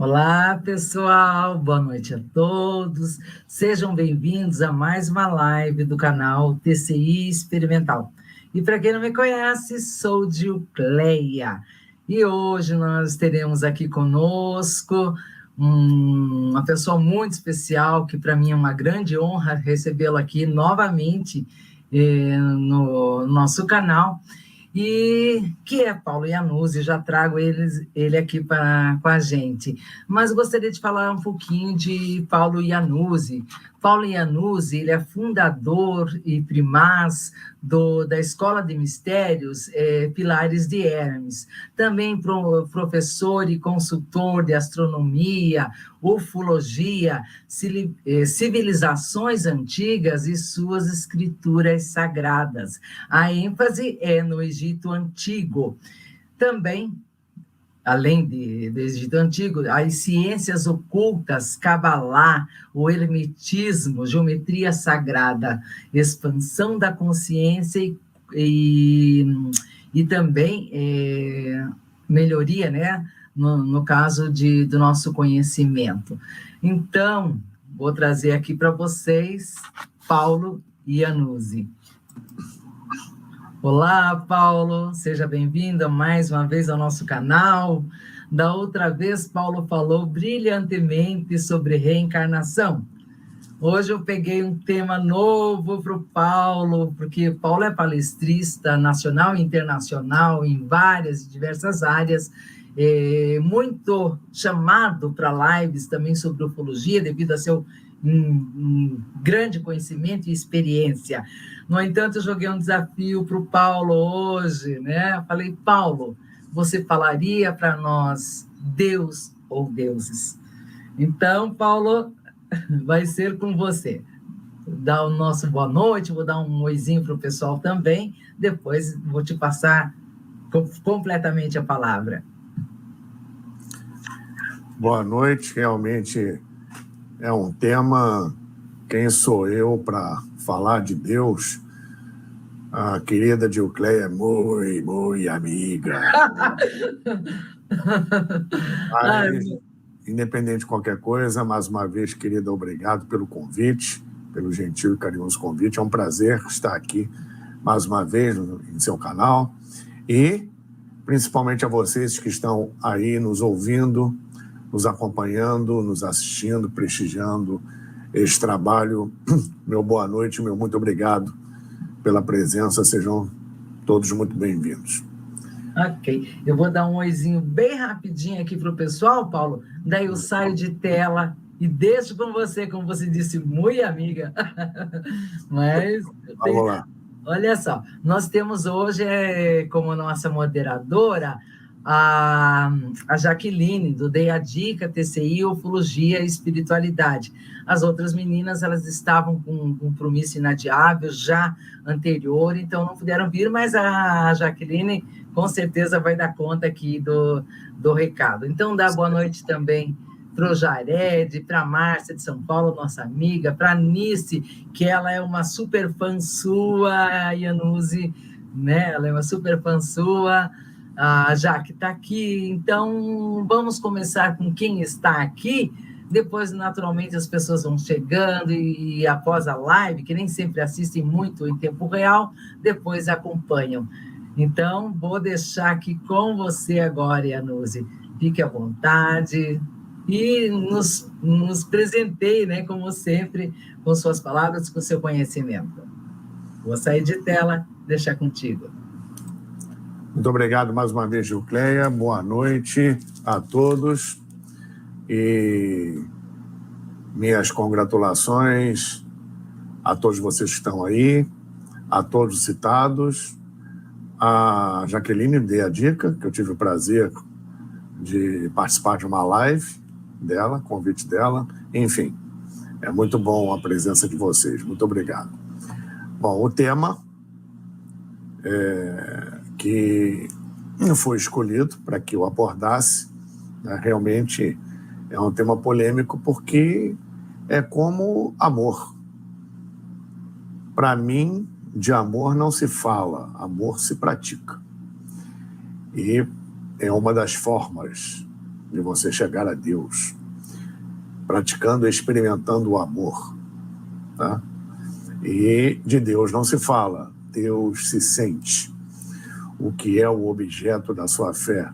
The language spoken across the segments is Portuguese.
Olá, pessoal, boa noite a todos. Sejam bem-vindos a mais uma live do canal TCI Experimental. E para quem não me conhece, sou Diocleia. E hoje nós teremos aqui conosco uma pessoa muito especial, que para mim é uma grande honra recebê-lo aqui novamente no nosso canal. E que é Paulo Iannuzzi, já trago ele aqui com a gente. Mas gostaria de falar um pouquinho de Paulo Iannuzzi. Paulo Iannuzzi, ele é fundador e primaz da Escola de Mistérios Pilares de Hermes. Também professor e consultor de astronomia, ufologia, civilizações antigas e suas escrituras sagradas. A ênfase é no Egito Antigo. Também, além do Egito Antigo, as ciências ocultas, Cabalá, o hermetismo, geometria sagrada, expansão da consciência e também melhoria, né? No caso do nosso conhecimento. Então, vou trazer aqui para vocês Paulo Iannuzzi. Olá, Paulo, seja bem-vindo mais uma vez ao nosso canal. Da outra vez, Paulo falou brilhantemente sobre reencarnação. Hoje eu peguei um tema novo para o Paulo, porque o Paulo é palestrista nacional e internacional em várias e diversas áreas, muito chamado para lives também sobre ufologia, devido a seu grande conhecimento e experiência. No entanto, eu joguei um desafio para o Paulo hoje, né? Falei, Paulo, você falaria para nós Deus ou deuses? Então, Paulo, vai ser com você. Dá o nosso boa noite, vou dar um oizinho para o pessoal também, depois vou te passar completamente a palavra. Boa noite, realmente é um tema. Quem sou eu para falar de Deus? A querida Diocleia é muito amiga. Mas, independente de qualquer coisa, mais uma vez, querida, obrigado pelo convite, pelo gentil e carinhoso convite. É um prazer estar aqui mais uma vez em seu canal e principalmente a vocês que estão aí nos ouvindo, nos acompanhando, nos assistindo, prestigiando esse trabalho. Meu boa noite, meu muito obrigado pela presença. Sejam todos muito bem-vindos. Ok. Eu vou dar um oizinho bem rapidinho aqui para o pessoal, Paulo. Daí eu saio de tela e deixo com você, como você disse, muito amiga. Mas... Vamos lá. Olha só, nós temos hoje como nossa moderadora a Jaqueline, do Dei a Dica, TCI, Ufologia e Espiritualidade. As outras meninas, elas estavam com um compromisso inadiável já anterior, então não puderam vir, mas a Jaqueline com certeza vai dar conta aqui do recado. Então, dá boa noite também para o Jared, para a Márcia de São Paulo, nossa amiga, para a Nice, que ela é uma super fã sua, Iannuzzi, né? Ela é uma super fã sua, a Jaque está aqui. Então, vamos começar com quem está aqui. Depois, naturalmente, as pessoas vão chegando e após a live, que nem sempre assistem muito em tempo real, depois acompanham. Então, vou deixar aqui com você agora, Iannuzzi. Fique à vontade e nos presenteie, né, como sempre, com suas palavras, com seu conhecimento. Vou sair de tela, deixar contigo. Muito obrigado mais uma vez, Diocleia. Boa noite a todos. E minhas congratulações a todos vocês que estão aí, a todos citados. A Jaqueline Dei a Dica, que eu tive o prazer de participar de uma live dela, convite dela. Enfim, é muito bom a presença de vocês. Muito obrigado. Bom, o tema que foi escolhido para que eu abordasse, né, realmente é um tema polêmico, porque é como amor. Para mim, de amor não se fala, amor se pratica. E é uma das formas de você chegar a Deus, praticando e experimentando o amor, tá? E de Deus não se fala, Deus se sente. O que é o objeto da sua fé,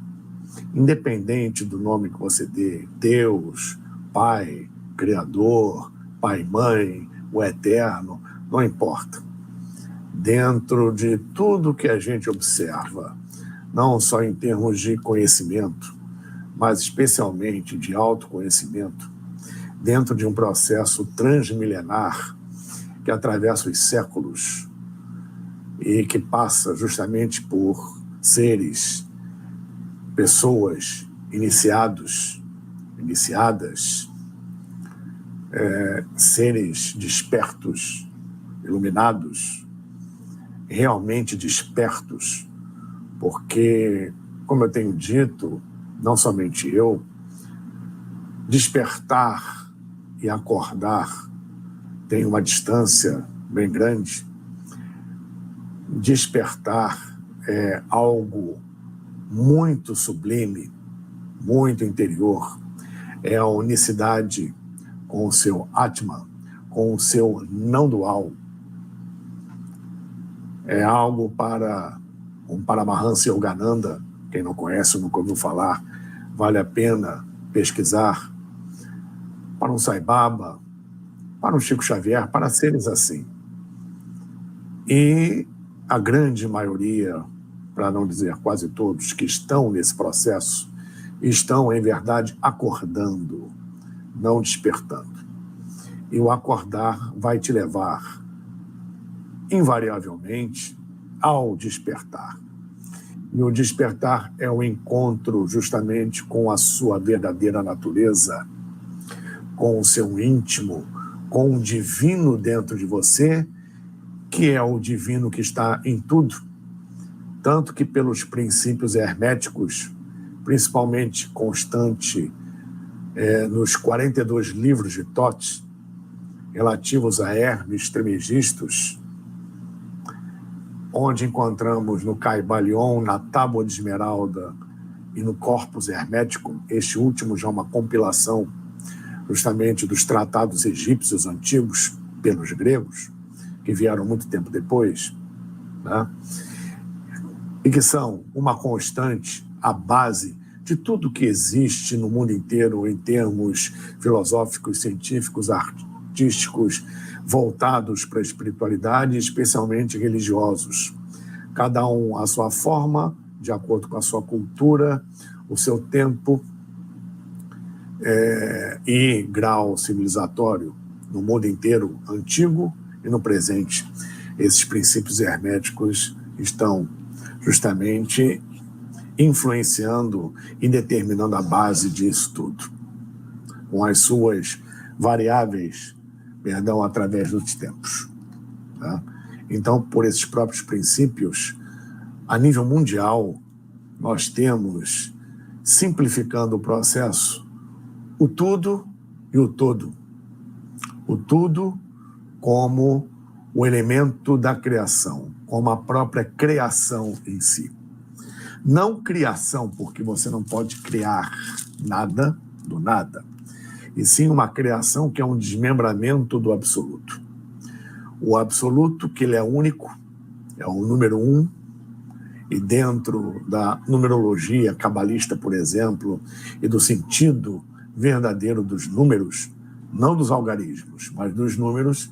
independente do nome que você dê, Deus, Pai, Criador, Pai, Mãe, o Eterno, não importa. Dentro de tudo que a gente observa, não só em termos de conhecimento, mas especialmente de autoconhecimento, dentro de um processo transmilenar que atravessa os séculos e que passa justamente por seres, pessoas, iniciadas, seres despertos, iluminados, realmente despertos, porque, como eu tenho dito, não somente eu, despertar e acordar tem uma distância bem grande. Despertar é algo muito sublime, muito interior. É a unicidade com o seu Atman, com o seu não dual. É algo para um Paramahansa Yogananda, quem não conhece, nunca ouviu falar, vale a pena pesquisar, para um Sai Baba, para um Chico Xavier, para seres assim. E a grande maioria, para não dizer quase todos, que estão nesse processo, estão, em verdade, acordando, não despertando. E o acordar vai te levar, invariavelmente, ao despertar. E o despertar é o encontro justamente com a sua verdadeira natureza, com o seu íntimo, com o divino dentro de você, que é o divino que está em tudo. Tanto que pelos princípios herméticos, principalmente constante nos 42 livros de Thoth, relativos a Hermes Trismegistus, onde encontramos no Caibalion, na Tábua de Esmeralda e no Corpus Hermético, este último já uma compilação justamente dos tratados egípcios antigos pelos gregos, que vieram muito tempo depois, né? E que são uma constante, a base de tudo que existe no mundo inteiro em termos filosóficos, científicos, artísticos, voltados para a espiritualidade, especialmente religiosos. Cada um à sua forma, de acordo com a sua cultura, o seu tempo e grau civilizatório no mundo inteiro, antigo e no presente. Esses princípios herméticos estão justamente influenciando e determinando a base disso tudo, com as suas variáveis, através dos tempos. Tá? Então, por esses próprios princípios, a nível mundial, nós temos, simplificando o processo, o tudo e o todo. O tudo como o elemento da criação, como a própria criação em si. Não criação, porque você não pode criar nada do nada, e sim uma criação que é um desmembramento do absoluto. O absoluto, que ele é único, é o número 1, e dentro da numerologia cabalista, por exemplo, e do sentido verdadeiro dos números, não dos algarismos, mas dos números,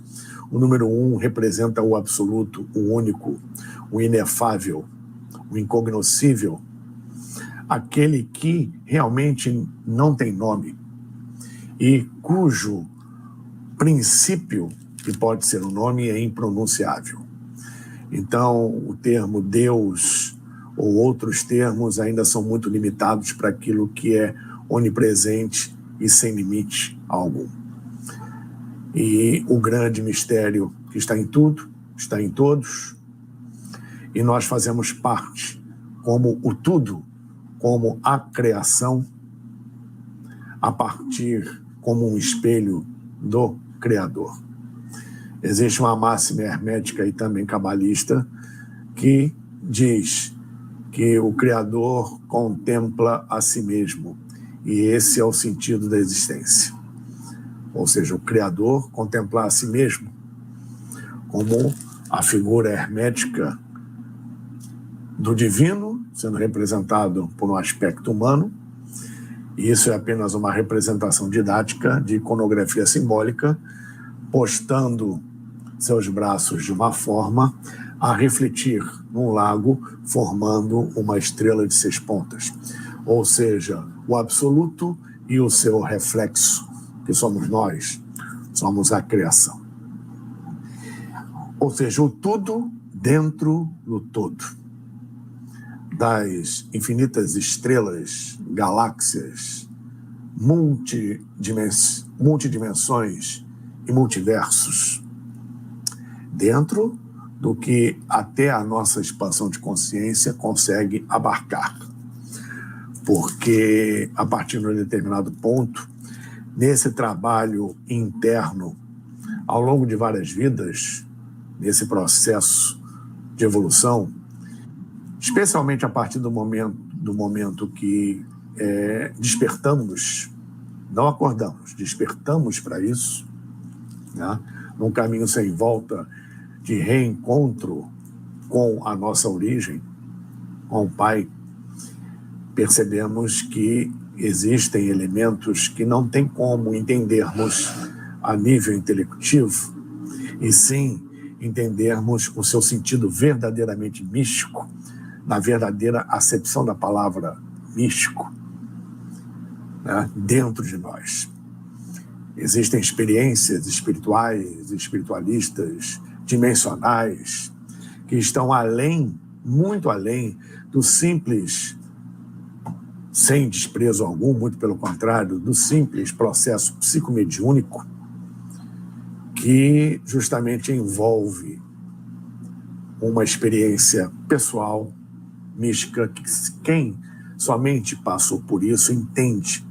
o número 1 representa o absoluto, o único, o inefável, o incognoscível, aquele que realmente não tem nome e cujo princípio, que pode ser um nome, é impronunciável. Então, o termo Deus ou outros termos ainda são muito limitados para aquilo que é onipresente e sem limite algum. E o grande mistério que está em tudo, está em todos, e nós fazemos parte como o tudo, como a criação, a partir como um espelho do Criador. Existe uma máxima hermética e também cabalista que diz que o Criador contempla a si mesmo E esse é o sentido da existência. Ou seja, o Criador contemplar a si mesmo como a figura hermética do divino, sendo representado por um aspecto humano, e isso é apenas uma representação didática de iconografia simbólica, postando seus braços de uma forma a refletir num lago, formando uma estrela de 6 pontas. Ou seja, o absoluto e o seu reflexo, que somos nós, somos a criação. Ou seja, o tudo dentro do todo. Das infinitas estrelas, galáxias, multidimensões e multiversos, dentro do que até a nossa expansão de consciência consegue abarcar. Porque, a partir de um determinado ponto, nesse trabalho interno, ao longo de várias vidas, nesse processo de evolução, especialmente a partir do momento que despertamos, não acordamos, despertamos para isso, né? Num caminho sem volta de reencontro com a nossa origem, com o Pai, percebemos que existem elementos que não tem como entendermos a nível intelectivo, e sim entendermos o seu sentido verdadeiramente místico, na verdadeira acepção da palavra místico, né, dentro de nós. Existem experiências espirituais, espiritualistas, dimensionais, que estão além, muito além do simples, sem desprezo algum, muito pelo contrário, do simples processo psicomediúnico, que justamente envolve uma experiência pessoal, mística, que quem somente passou por isso entende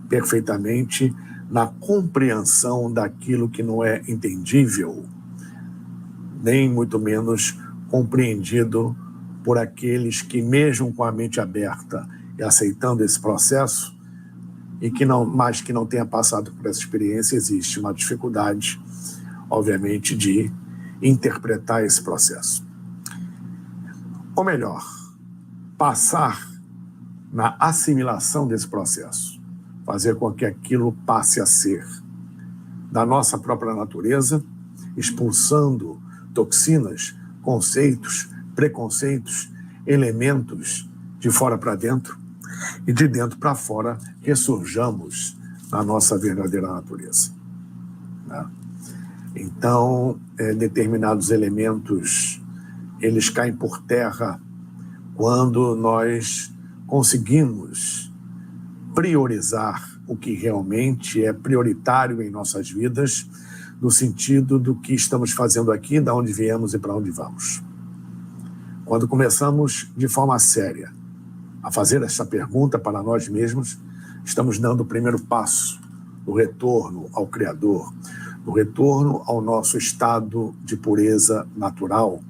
perfeitamente na compreensão daquilo que não é entendível, nem muito menos compreendido por aqueles que, mesmo com a mente aberta e aceitando esse processo, e que não tenha passado por essa experiência, existe uma dificuldade, obviamente, de interpretar esse processo. Ou melhor, passar na assimilação desse processo, fazer com que aquilo passe a ser da nossa própria natureza, expulsando toxinas, conceitos, preconceitos, elementos de fora para dentro, e de dentro para fora ressurjamos na nossa verdadeira natureza, né? Então, determinados elementos, eles caem por terra quando nós conseguimos priorizar o que realmente é prioritário em nossas vidas, no sentido do que estamos fazendo aqui, de onde viemos e para onde vamos. Quando começamos de forma séria a fazer essa pergunta para nós mesmos, estamos dando o primeiro passo do retorno ao Criador, do retorno ao nosso estado de pureza natural,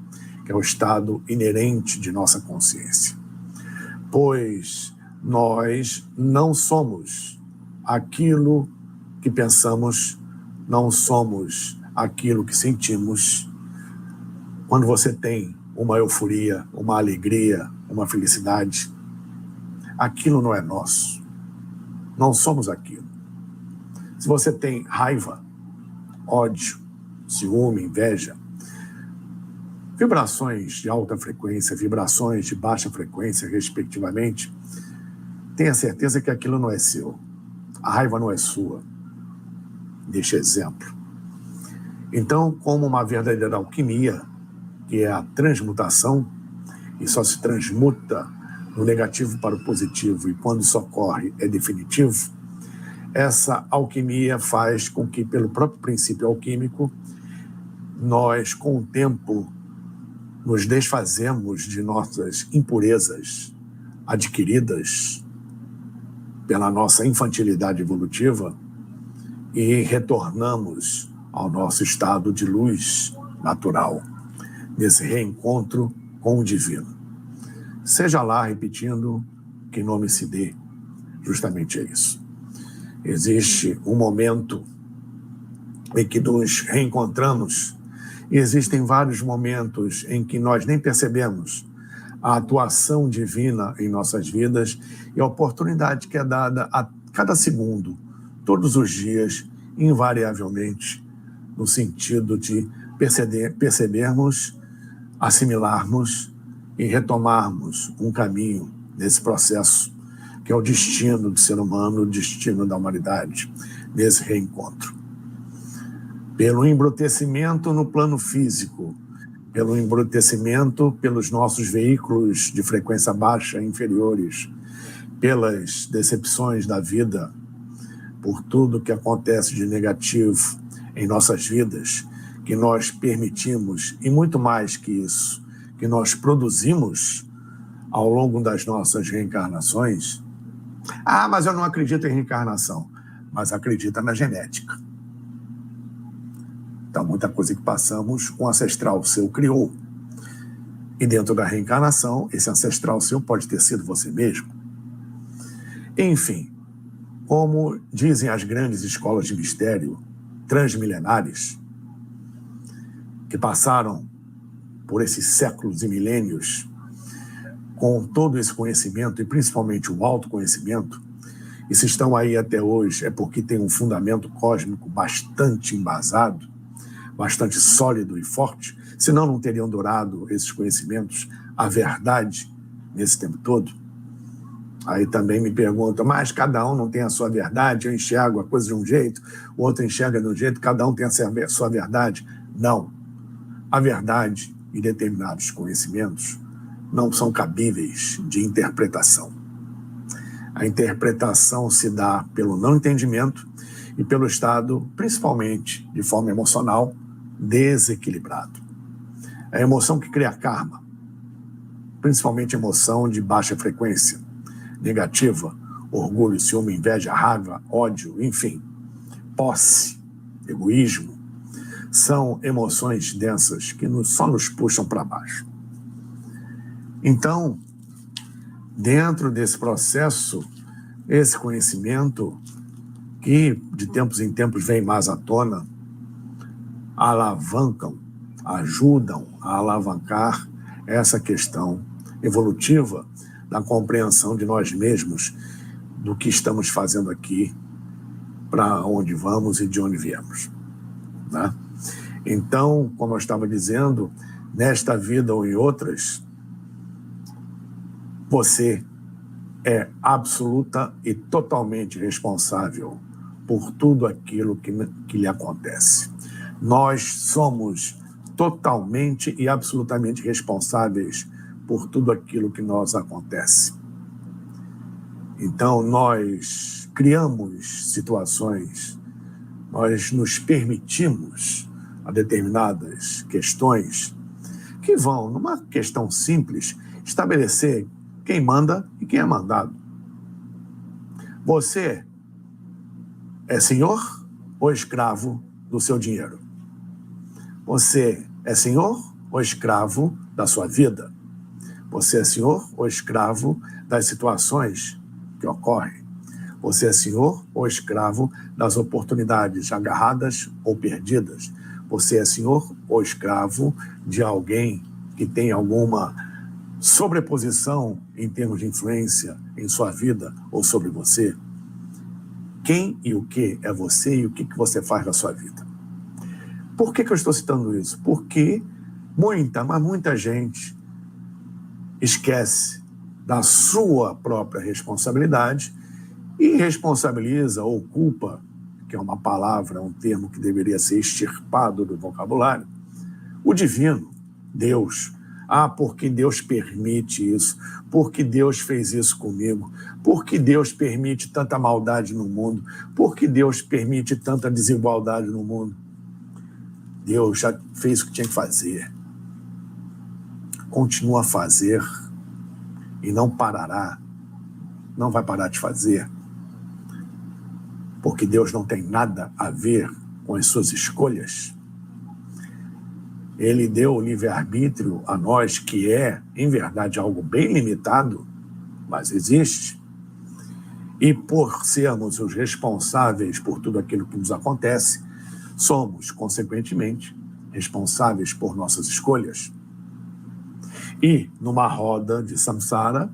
que é o estado inerente de nossa consciência. Pois nós não somos aquilo que pensamos, não somos aquilo que sentimos. Quando você tem uma euforia, uma alegria, uma felicidade, aquilo não é nosso. Não somos aquilo. Se você tem raiva, ódio, ciúme, inveja, vibrações de alta frequência, vibrações de baixa frequência, respectivamente, tenha certeza que aquilo não é seu. A raiva não é sua. Deixa exemplo. Então, como uma verdadeira alquimia, que é a transmutação, e só se transmuta no negativo para o positivo, e quando isso ocorre é definitivo, essa alquimia faz com que, pelo próprio princípio alquímico, nós, com o tempo, nos desfazemos de nossas impurezas adquiridas pela nossa infantilidade evolutiva e retornamos ao nosso estado de luz natural, nesse reencontro com o divino. Seja lá, repetindo, que nome se dê, justamente isso. Existe um momento em que nos reencontramos, e existem vários momentos em que nós nem percebemos a atuação divina em nossas vidas e a oportunidade que é dada a cada segundo, todos os dias, invariavelmente, no sentido de percebermos, assimilarmos e retomarmos um caminho nesse processo, que é o destino do ser humano, o destino da humanidade, nesse reencontro. Pelo embrutecimento no plano físico, pelo embrutecimento pelos nossos veículos de frequência baixa inferiores, pelas decepções da vida, por tudo que acontece de negativo em nossas vidas, que nós permitimos, e muito mais que isso, que nós produzimos ao longo das nossas reencarnações. Ah, mas eu não acredito em reencarnação. Mas acredita na genética. Então, muita coisa que passamos, um ancestral seu criou. E dentro da reencarnação, esse ancestral seu pode ter sido você mesmo. Enfim, como dizem as grandes escolas de mistério transmilenares, que passaram por esses séculos e milênios, com todo esse conhecimento, e principalmente o autoconhecimento, e se estão aí até hoje é porque tem um fundamento cósmico bastante embasado, bastante sólido e forte, senão não teriam durado esses conhecimentos, a verdade, nesse tempo todo. Aí também me perguntam, mas cada um não tem a sua verdade, eu enxergo a coisa de um jeito, o outro enxerga de um jeito, cada um tem a sua verdade. Não. A verdade e determinados conhecimentos não são cabíveis de interpretação. A interpretação se dá pelo não entendimento e pelo estado, principalmente de forma emocional, desequilibrado. É a emoção que cria karma, principalmente emoção de baixa frequência, negativa, orgulho, ciúme, inveja, raiva, ódio, enfim, posse, egoísmo, são emoções densas que só nos puxam para baixo. Então, dentro desse processo, esse conhecimento que de tempos em tempos vem mais à tona, alavancam, ajudam a alavancar essa questão evolutiva da compreensão de nós mesmos, do que estamos fazendo aqui, para onde vamos e de onde viemos, né? Então, como eu estava dizendo, nesta vida ou em outras, você é absoluta e totalmente responsável por tudo aquilo que lhe acontece. Nós somos totalmente e absolutamente responsáveis por tudo aquilo que nos acontece. Então, nós criamos situações, nós nos permitimos a determinadas questões que vão, numa questão simples, estabelecer quem manda e quem é mandado. Você é senhor ou escravo do seu dinheiro? Você é senhor ou escravo da sua vida? Você é senhor ou escravo das situações que ocorrem? Você é senhor ou escravo das oportunidades agarradas ou perdidas? Você é senhor ou escravo de alguém que tem alguma sobreposição em termos de influência em sua vida ou sobre você? Quem e o que é você e o que você faz na sua vida? Por que eu estou citando isso? Porque muita gente esquece da sua própria responsabilidade e responsabiliza ou culpa, que é uma palavra, um termo que deveria ser extirpado do vocabulário, o divino, Deus. Ah, porque Deus permite isso, porque Deus fez isso comigo, porque Deus permite tanta maldade no mundo, porque Deus permite tanta desigualdade no mundo. Deus já fez o que tinha que fazer. Continua a fazer e não parará, não vai parar de fazer, porque Deus não tem nada a ver com as suas escolhas. Ele deu o livre-arbítrio a nós, que é, em verdade, algo bem limitado, mas existe. E por sermos os responsáveis por tudo aquilo que nos acontece, somos, consequentemente, responsáveis por nossas escolhas. E, numa roda de samsara,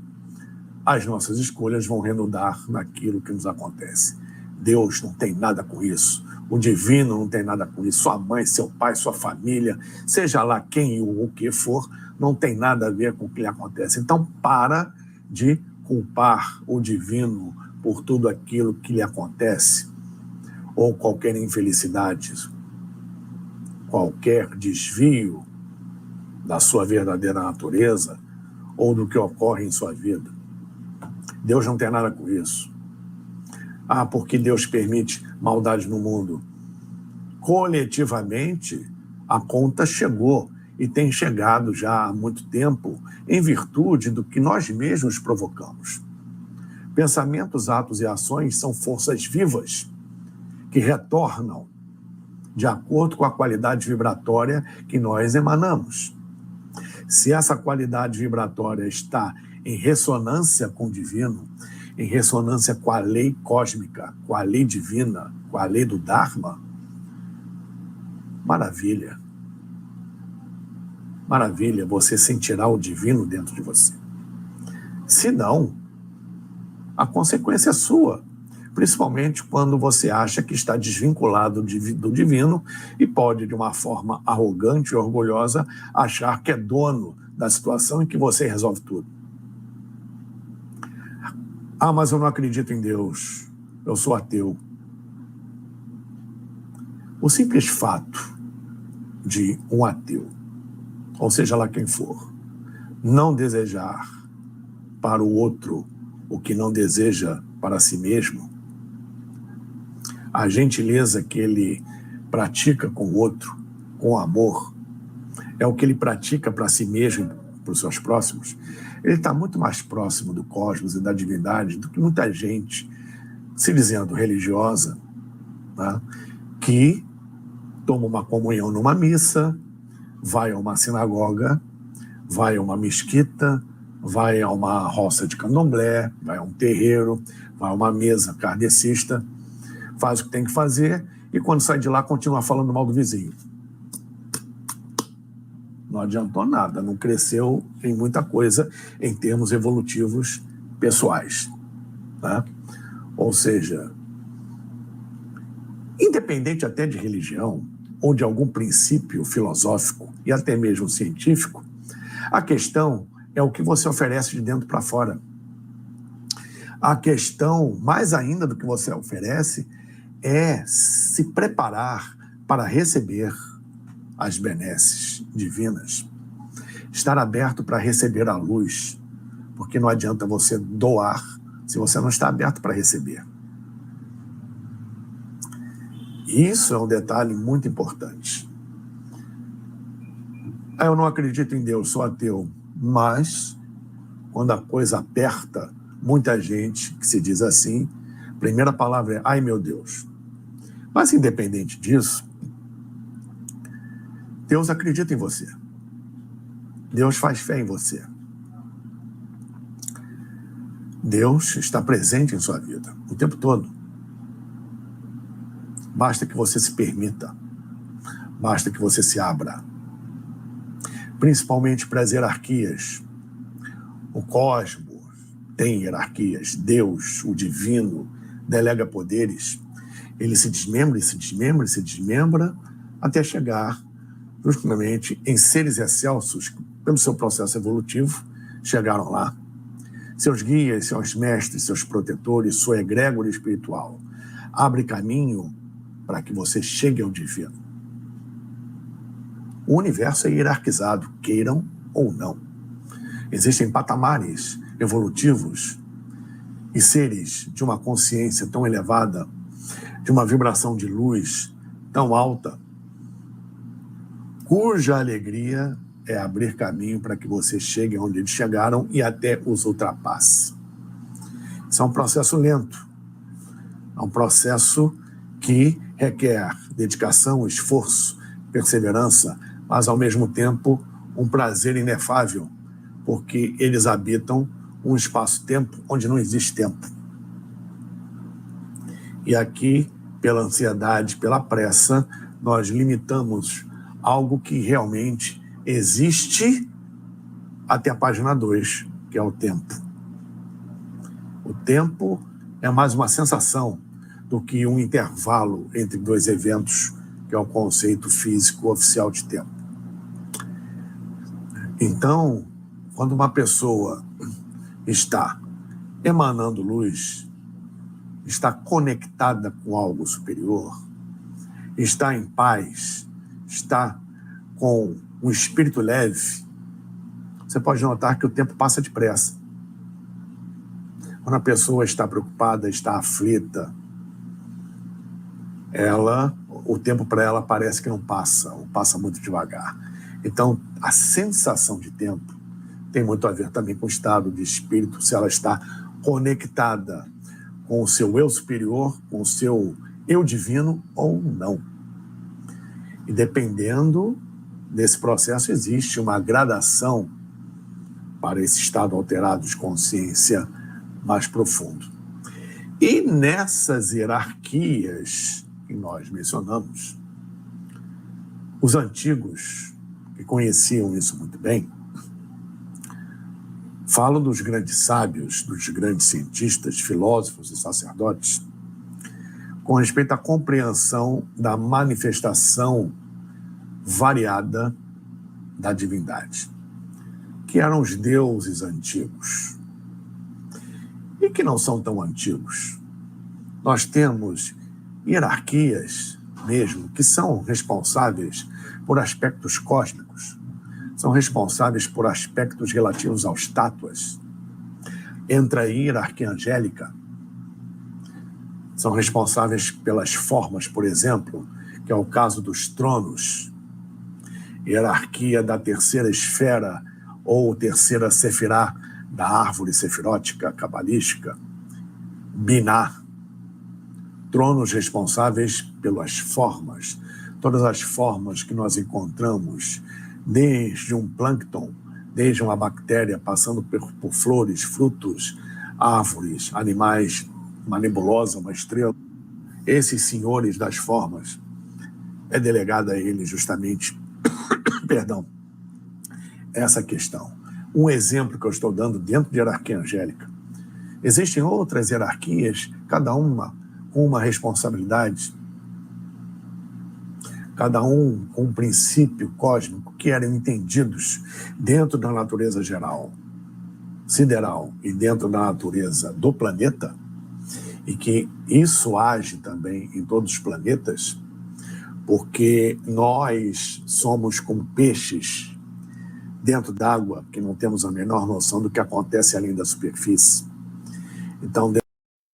as nossas escolhas vão redundar naquilo que nos acontece. Deus não tem nada com isso. O divino não tem nada com isso. Sua mãe, seu pai, sua família, seja lá quem ou o que for, não tem nada a ver com o que lhe acontece. Então, para de culpar o divino por tudo aquilo que lhe acontece, ou qualquer infelicidade, qualquer desvio da sua verdadeira natureza, ou do que ocorre em sua vida. Deus não tem nada com isso. Porque Deus permite maldade no mundo. Coletivamente, a conta chegou e tem chegado já há muito tempo em virtude do que nós mesmos provocamos. Pensamentos, atos e ações são forças vivas que retornam de acordo com a qualidade vibratória que nós emanamos. Se essa qualidade vibratória está em ressonância com o divino, em ressonância com a lei cósmica, com a lei divina, com a lei do Dharma, maravilha. Maravilha, você sentirá o divino dentro de você. Se não, a consequência é sua, principalmente quando você acha que está desvinculado do divino e pode, de uma forma arrogante e orgulhosa, achar que é dono da situação e que você resolve tudo. Mas eu não acredito em Deus, eu sou ateu. O simples fato de um ateu, ou seja lá quem for, não desejar para o outro o que não deseja para si mesmo, a gentileza que ele pratica com o outro, com amor, é o que ele pratica para si mesmo e para os seus próximos. Ele está muito mais próximo do cosmos e da divindade do que muita gente, se dizendo religiosa, né, que toma uma comunhão numa missa, vai a uma sinagoga, vai a uma mesquita, vai a uma roça de candomblé, vai a um terreiro, vai a uma mesa kardecista, faz o que tem que fazer e quando sai de lá continua falando mal do vizinho. Não adiantou nada, não cresceu em muita coisa em termos evolutivos pessoais, né? Ou seja, independente até de religião ou de algum princípio filosófico e até mesmo científico, a questão é o que você oferece de dentro para fora. A questão, mais ainda do que você oferece, é se preparar para receber as benesses divinas. Estar aberto para receber a luz, porque não adianta você doar se você não está aberto para receber. Isso é um detalhe muito importante. Eu não acredito em Deus, sou ateu, mas quando a coisa aperta, muita gente que se diz assim, a primeira palavra é, ai meu Deus. Mas independente disso, Deus acredita em você. Deus faz fé em você. Deus está presente em sua vida o tempo todo. Basta que você se permita. Basta que você se abra. Principalmente para as hierarquias. O cosmos tem hierarquias. Deus, o divino, delega poderes. Ele se desmembra e se desmembra e se desmembra até chegar justamente em seres excelsos que, pelo seu processo evolutivo, chegaram lá. Seus guias, seus mestres, seus protetores, sua egrégora espiritual. Abre caminho para que você chegue ao divino. O universo é hierarquizado, queiram ou não. Existem patamares evolutivos e seres de uma consciência tão elevada, de uma vibração de luz tão alta, cuja alegria é abrir caminho para que você chegue onde eles chegaram e até os ultrapasse. Isso é um processo lento, é um processo que requer dedicação, esforço, perseverança, mas ao mesmo tempo um prazer inefável, porque eles habitam um espaço-tempo onde não existe tempo. E aqui, pela ansiedade, pela pressa, nós limitamos algo que realmente existe até a página 2, que é o tempo. O tempo é mais uma sensação do que um intervalo entre dois eventos, que é o conceito físico oficial de tempo. Então, quando uma pessoa está emanando luz, está conectada com algo superior, está em paz, está com um espírito leve, você pode notar que o tempo passa depressa. Quando a pessoa está preocupada, está aflita, o tempo para ela parece que não passa, ou passa muito devagar. Então, a sensação de tempo tem muito a ver também com o estado de espírito, se ela está conectada com o seu eu superior, com o seu eu divino ou não. E dependendo desse processo, existe uma gradação para esse estado alterado de consciência mais profundo. E nessas hierarquias que nós mencionamos, os antigos, que conheciam isso muito bem, falam dos grandes sábios, dos grandes cientistas, filósofos e sacerdotes, com respeito à compreensão da manifestação variada da divindade, que eram os deuses antigos, e que não são tão antigos. Nós temos hierarquias mesmo que são responsáveis por aspectos cósmicos, são responsáveis por aspectos relativos aos tátuas. Entra aí a hierarquia angélica, são responsáveis pelas formas, por exemplo, que é o caso dos tronos, hierarquia da terceira esfera ou terceira sefirá da árvore sefirótica cabalística, Biná, tronos responsáveis pelas formas, todas as formas que nós encontramos, desde um plâncton, desde uma bactéria, passando por flores, frutos, árvores, animais, uma nebulosa, uma estrela. Esses senhores das formas, é delegada a eles justamente, perdão, essa questão. Um exemplo que eu estou dando dentro de hierarquia angélica. Existem outras hierarquias, cada uma com uma responsabilidade, cada um com um princípio cósmico que eram entendidos dentro da natureza geral, sideral, e dentro da natureza do planeta, e que isso age também em todos os planetas, porque nós somos como peixes dentro d'água, que não temos a menor noção do que acontece além da superfície. Então,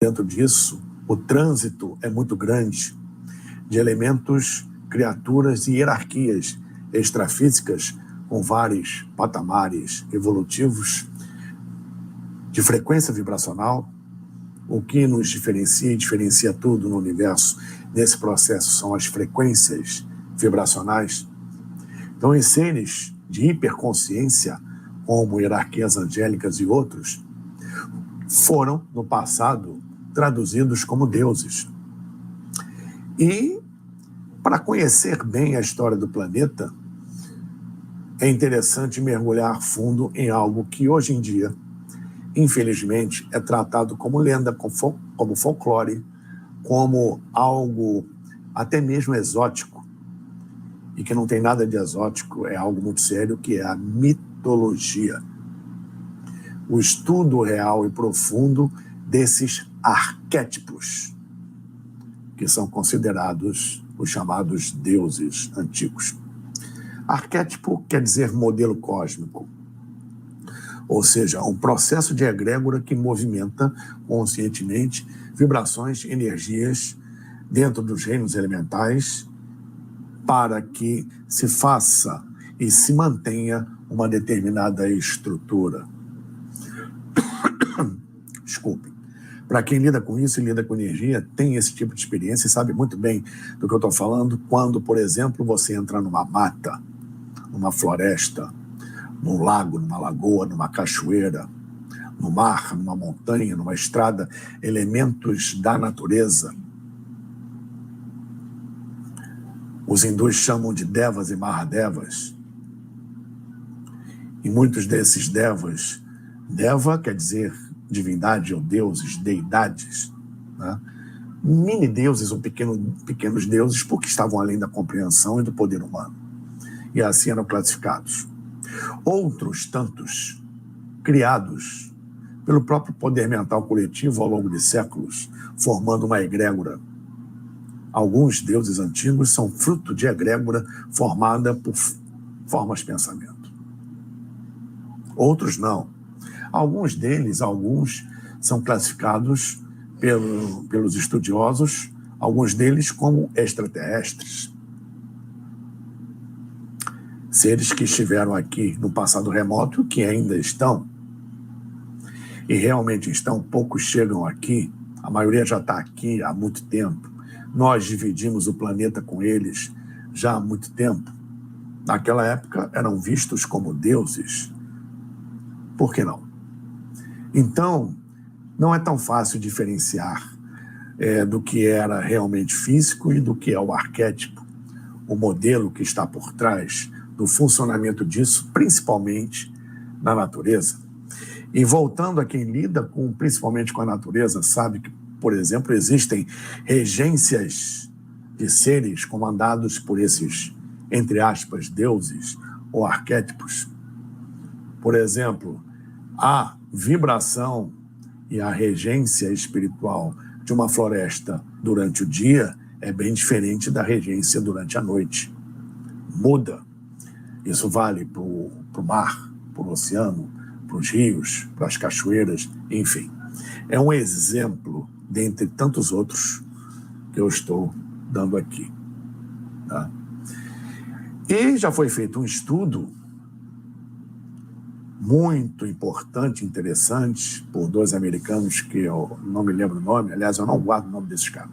dentro disso, o trânsito é muito grande de elementos, criaturas e hierarquias extrafísicas com vários patamares evolutivos de frequência vibracional. O que nos diferencia e diferencia tudo no universo nesse processo são as frequências vibracionais. Então, em seres de hiperconsciência, como hierarquias angélicas e outros, foram, no passado, traduzidos como deuses. E, para conhecer bem a história do planeta, é interessante mergulhar fundo em algo que, hoje em dia, infelizmente, é tratado como lenda, como folclore, como algo até mesmo exótico, e que não tem nada de exótico, é algo muito sério, que é a mitologia. O estudo real e profundo desses arquétipos, que são considerados os chamados deuses antigos. Arquétipo quer dizer modelo cósmico, ou seja, um processo de egrégora que movimenta conscientemente vibrações, energias dentro dos reinos elementais para que se faça e se mantenha uma determinada estrutura. Desculpe. Para quem lida com isso e lida com energia, tem esse tipo de experiência e sabe muito bem do que eu estou falando quando, por exemplo, você entra numa mata, numa floresta, num lago, numa lagoa, numa cachoeira, no mar, numa montanha, numa estrada, elementos da natureza Os hindus chamam de devas e mahadevas. E muitos desses devas, deva quer dizer divindade ou deuses, deidades, né? Mini-deuses ou pequenos deuses, porque estavam além da compreensão e do poder humano. E assim eram classificados. Outros tantos, criados pelo próprio poder mental coletivo ao longo de séculos, formando uma egrégora. Alguns deuses antigos são fruto de egrégora formada por formas de pensamento. Outros não. Alguns são classificados pelos estudiosos, alguns deles como extraterrestres. Seres que estiveram aqui no passado remoto, que ainda estão, e realmente estão, poucos chegam aqui, a maioria já está aqui há muito tempo. Nós dividimos o planeta com eles já há muito tempo. Naquela época eram vistos como deuses. Por que não? Então, não é tão fácil diferenciar do que era realmente físico e do que é o arquétipo, o modelo que está por trás do funcionamento disso, principalmente na natureza. E voltando a quem lida principalmente com a natureza, sabe que, por exemplo, existem regências de seres comandados por esses, entre aspas, deuses ou arquétipos. Por exemplo, a vibração e a regência espiritual de uma floresta durante o dia é bem diferente da regência durante a noite. Muda. Isso vale para o mar, para o oceano, para os rios, para as cachoeiras, enfim. É um exemplo, dentre tantos outros, que eu estou dando aqui. Tá? E já foi feito um estudo muito importante, interessante, por dois americanos que eu não me lembro o nome, aliás, eu não guardo o nome desses caras,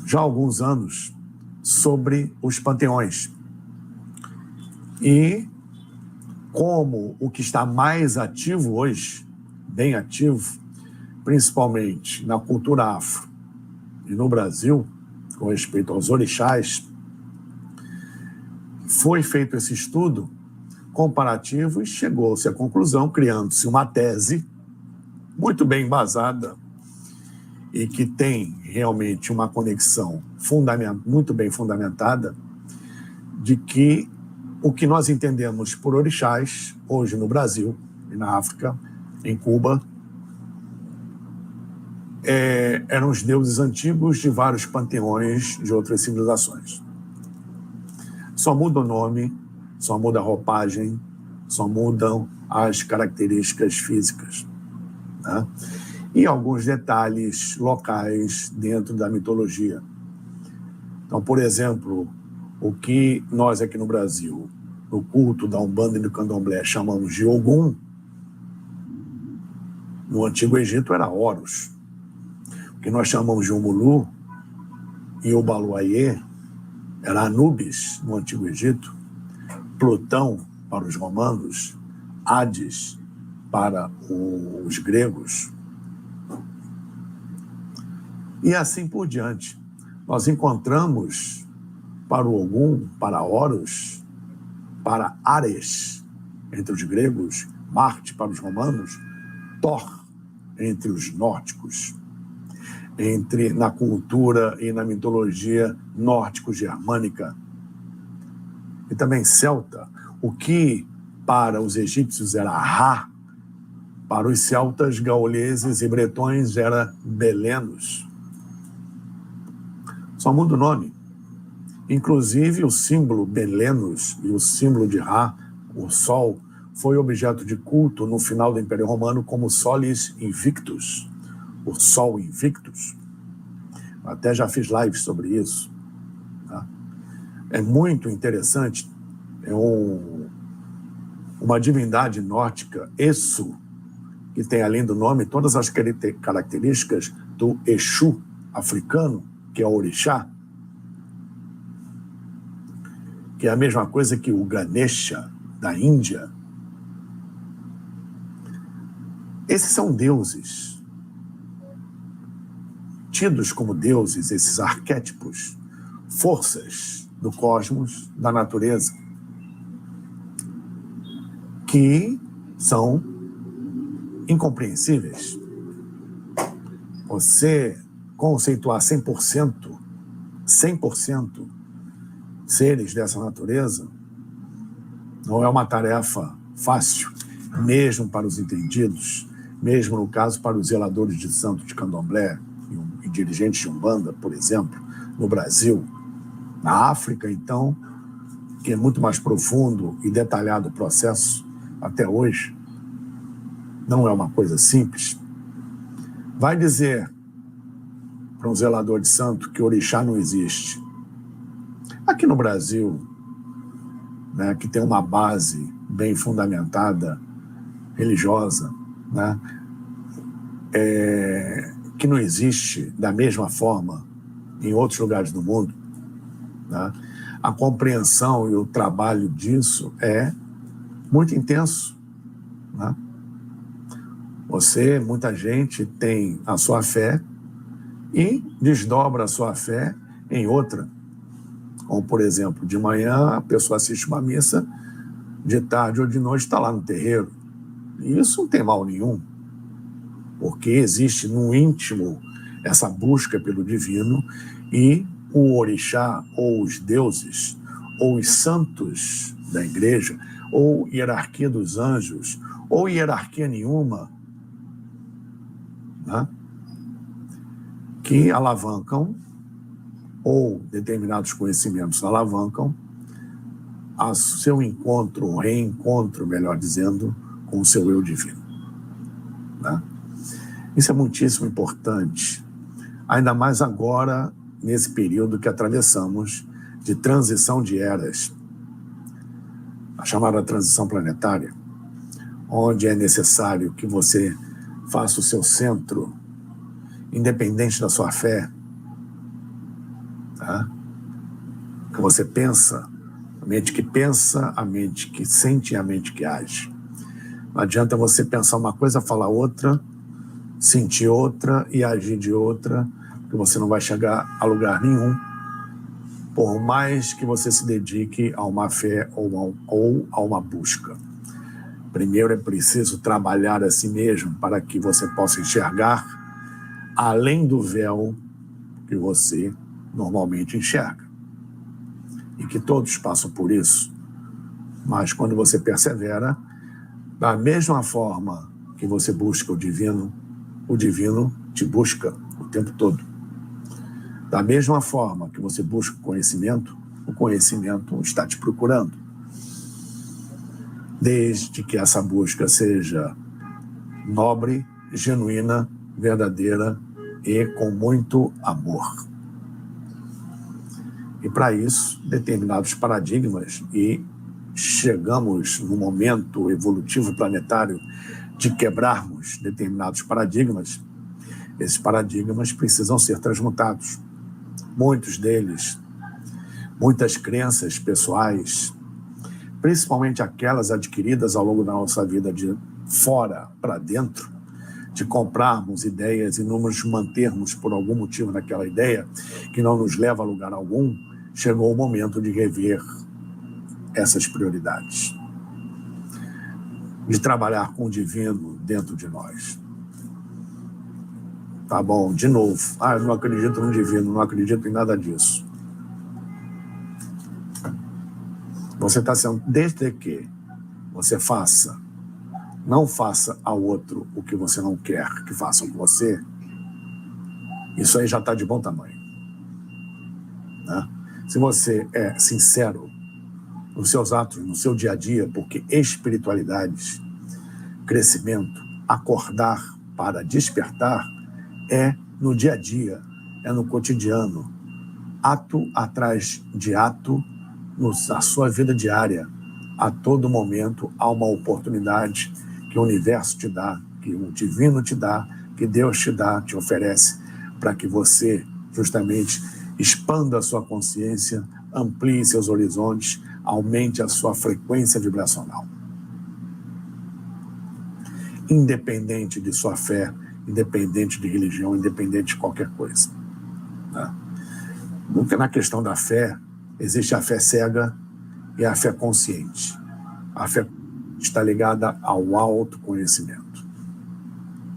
já há alguns anos, sobre os panteões. E como o que está mais ativo hoje, bem ativo, principalmente na cultura afro e no Brasil, com respeito aos orixás, foi feito esse estudo comparativo e chegou-se à conclusão, criando-se uma tese muito bem embasada e que tem realmente uma conexão muito bem fundamentada, de que o que nós entendemos por orixás, hoje no Brasil e na África, em Cuba, eram os deuses antigos de vários panteões de outras civilizações. Só muda o nome, só muda a roupagem, só mudam as características físicas, né? E alguns detalhes locais dentro da mitologia. Então, por exemplo, o que nós aqui no Brasil, no culto da Umbanda e do Candomblé, chamamos de Ogum, no Antigo Egito era Horus. O que nós chamamos de Omulu e Obaluayê era Anubis, no Antigo Egito. Plutão para os romanos, Hades para os gregos. E assim por diante. Nós encontramos para o Ogum, para Horus, para Ares, entre os gregos, Marte para os romanos, Thor entre os nórdicos, na cultura e na mitologia nórdico-germânica, e também celta, o que para os egípcios era Ra, para os celtas, gaoleses e bretões era Belenos. Só muda o nome. Inclusive o símbolo Belenos e o símbolo de Ra, o Sol, foi objeto de culto no final do Império Romano como Solis Invictus, o Sol Invictus. Até já fiz lives sobre isso. Tá? É muito interessante, é uma divindade nórdica, Essu, que tem além do nome todas as características do Exu africano, que é o orixá, que é a mesma coisa que o Ganesha da Índia. Esses são deuses, tidos como deuses, esses arquétipos, forças do cosmos, da natureza, que são incompreensíveis. Você conceituar 100% seres dessa natureza não é uma tarefa fácil, mesmo para os entendidos, mesmo no caso para os zeladores de santo de candomblé e dirigentes de Umbanda, por exemplo, no Brasil. Na África, então, que é muito mais profundo e detalhado o processo até hoje, não é uma coisa simples. Vai dizer para um zelador de santo que orixá não existe. Aqui no Brasil, né, que tem uma base bem fundamentada, religiosa, né, que não existe da mesma forma em outros lugares do mundo, né, a compreensão e o trabalho disso é muito intenso, né? Muita gente tem a sua fé e desdobra a sua fé em outra. Como, por exemplo, de manhã a pessoa assiste uma missa, de tarde ou de noite está lá no terreiro. E isso não tem mal nenhum, porque existe no íntimo essa busca pelo divino e o orixá, ou os deuses, ou os santos da igreja, ou hierarquia dos anjos, ou hierarquia nenhuma, né, que alavancam, ou determinados conhecimentos alavancam, a seu encontro, ou reencontro, melhor dizendo, com o seu eu divino, né? Isso é muitíssimo importante, ainda mais agora, nesse período que atravessamos de transição de eras, a chamada transição planetária, onde é necessário que você faça o seu centro, independente da sua fé, tá? Que você pensa, a mente que pensa, a mente que sente e a mente que age. Não adianta você pensar uma coisa, falar outra, sentir outra e agir de outra, que você não vai chegar a lugar nenhum, por mais que você se dedique a uma fé ou a uma busca. Primeiro é preciso trabalhar a si mesmo para que você possa enxergar além do véu que você normalmente enxerga. E que todos passam por isso. Mas quando você persevera, da mesma forma que você busca o divino te busca o tempo todo. Da mesma forma que você busca o conhecimento está te procurando. Desde que essa busca seja nobre, genuína, verdadeira e com muito amor. E para isso, determinados paradigmas, e chegamos no momento evolutivo planetário de quebrarmos determinados paradigmas, esses paradigmas precisam ser transmutados. Muitos deles, muitas crenças pessoais, principalmente aquelas adquiridas ao longo da nossa vida de fora para dentro, de comprarmos ideias e não nos mantermos por algum motivo naquela ideia que não nos leva a lugar algum, chegou o momento de rever essas prioridades, de trabalhar com o divino dentro de nós. Tá bom, de novo, eu não acredito no divino, não acredito em nada disso. Você está sendo, desde que você não faça ao outro o que você não quer que façam com você, isso aí já está de bom tamanho, né? Se você é sincero nos seus atos, no seu dia a dia, porque espiritualidade, crescimento, acordar para despertar é no dia a dia, é no cotidiano, ato atrás de ato, na sua vida diária. A todo momento há uma oportunidade que o universo te dá, que o divino te dá, que Deus te dá, te oferece, para que você justamente expanda a sua consciência, amplie seus horizontes, aumente a sua frequência vibracional. Independente de sua fé, independente de religião, independente de qualquer coisa. Tá? Na questão da fé, Existe a fé cega e a fé consciente. A fé está ligada ao autoconhecimento.